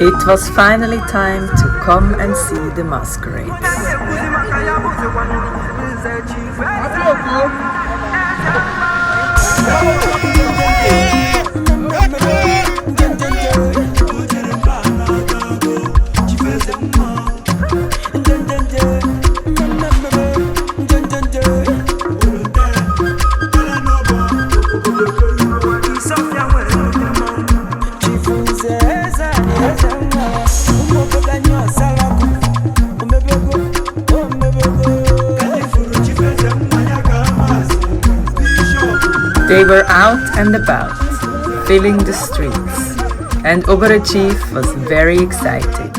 It was finally time to come and see the masquerades. They were out and about, filling the streets, and Chief was very excited,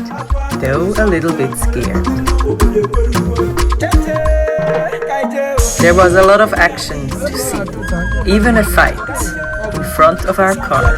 though a little bit scared. There was a lot of action to see, even a fight in front of our car.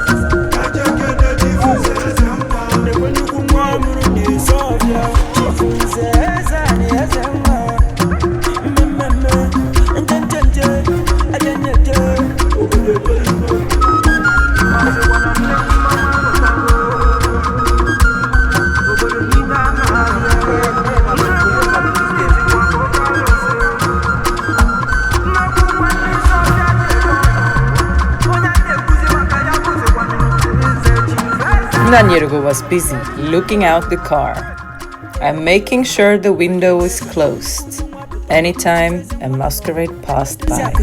Nnanyereugo was busy looking out the car and making sure the window was closed anytime a masquerade passed by.